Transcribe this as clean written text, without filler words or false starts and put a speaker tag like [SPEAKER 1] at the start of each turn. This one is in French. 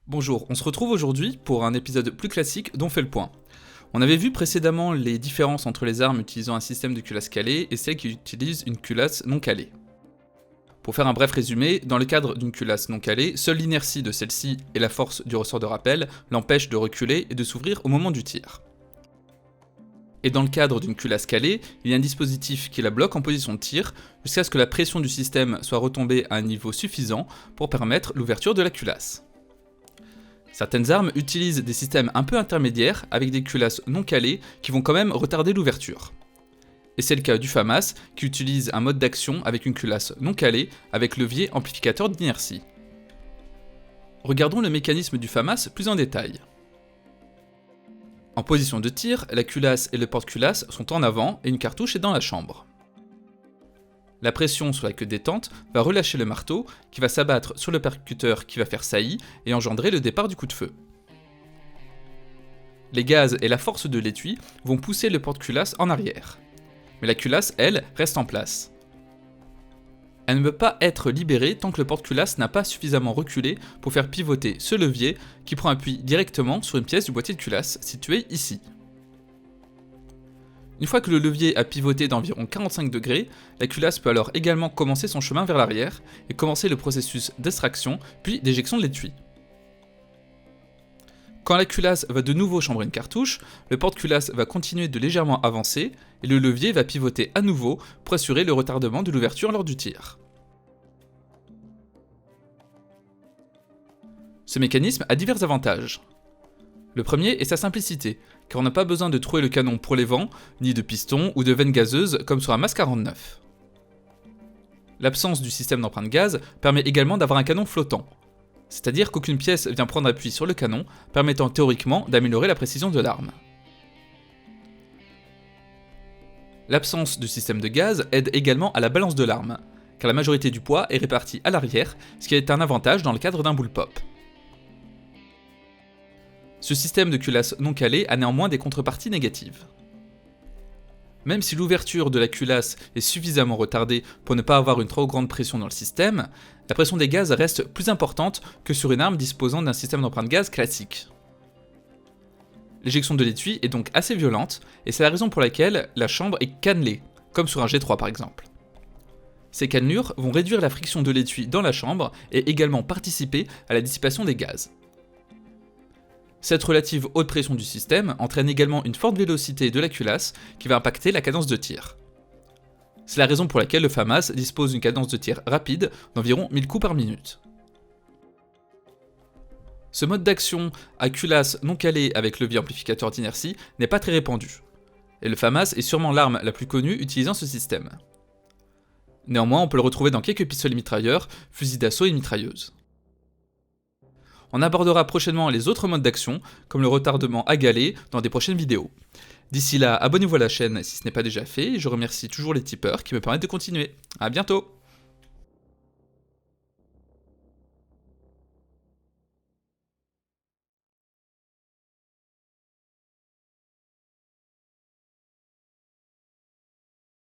[SPEAKER 1] Bonjour, on se retrouve aujourd'hui pour un épisode plus classique dont fait le point. On avait vu précédemment les différences entre les armes utilisant un système de culasse calée et celles qui utilisent une culasse non calée. Pour faire un bref résumé, dans le cadre d'une culasse non calée, seule l'inertie de celle-ci et la force du ressort de rappel l'empêchent de reculer et de s'ouvrir au moment du tir. Et dans le cadre d'une culasse calée, il y a un dispositif qui la bloque en position de tir jusqu'à ce que la pression du système soit retombée à un niveau suffisant pour permettre l'ouverture de la culasse. Certaines armes utilisent des systèmes un peu intermédiaires avec des culasses non calées qui vont quand même retarder l'ouverture. Et c'est le cas du FAMAS qui utilise un mode d'action avec une culasse non calée avec levier amplificateur d'inertie. Regardons le mécanisme du FAMAS plus en détail. En position de tir, la culasse et le porte-culasse sont en avant et une cartouche est dans la chambre. La pression sur la queue détente va relâcher le marteau qui va s'abattre sur le percuteur qui va faire saillie et engendrer le départ du coup de feu. Les gaz et la force de l'étui vont pousser le porte-culasse en arrière. Mais la culasse, elle, reste en place. Elle ne peut pas être libérée tant que le porte-culasse n'a pas suffisamment reculé pour faire pivoter ce levier qui prend appui directement sur une pièce du boîtier de culasse située ici. Une fois que le levier a pivoté d'environ 45 degrés, la culasse peut alors également commencer son chemin vers l'arrière et commencer le processus d'extraction puis d'éjection de l'étui. Quand la culasse va de nouveau chambrer une cartouche, le porte-culasse va continuer de légèrement avancer et le levier va pivoter à nouveau pour assurer le retardement de l'ouverture lors du tir. Ce mécanisme a divers avantages. Le premier est sa simplicité, car on n'a pas besoin de trouer le canon pour les vents, ni de piston ou de veine gazeuse comme sur un MAS 49. L'absence du système d'empreinte gaz permet également d'avoir un canon flottant, c'est-à-dire qu'aucune pièce vient prendre appui sur le canon, permettant théoriquement d'améliorer la précision de l'arme. L'absence du système de gaz aide également à la balance de l'arme, car la majorité du poids est réparti à l'arrière, ce qui est un avantage dans le cadre d'un bullpup. Ce système de culasse non calée a néanmoins des contreparties négatives. Même si l'ouverture de la culasse est suffisamment retardée pour ne pas avoir une trop grande pression dans le système, la pression des gaz reste plus importante que sur une arme disposant d'un système d'empreinte gaz classique. L'éjection de l'étui est donc assez violente, et c'est la raison pour laquelle la chambre est cannelée, comme sur un G3 par exemple. Ces cannelures vont réduire la friction de l'étui dans la chambre et également participer à la dissipation des gaz. Cette relative haute pression du système entraîne également une forte vélocité de la culasse qui va impacter la cadence de tir. C'est la raison pour laquelle le FAMAS dispose d'une cadence de tir rapide d'environ 1000 coups par minute. Ce mode d'action à culasse non calée avec levier amplificateur d'inertie n'est pas très répandu, et le FAMAS est sûrement l'arme la plus connue utilisant ce système. Néanmoins, on peut le retrouver dans quelques pistolets mitrailleurs, fusils d'assaut et mitrailleuses. On abordera prochainement les autres modes d'action, comme le retardement à galet, dans des prochaines vidéos. D'ici là, abonnez-vous à la chaîne si ce n'est pas déjà fait, et je remercie toujours les tipeurs qui me permettent de continuer. A bientôt!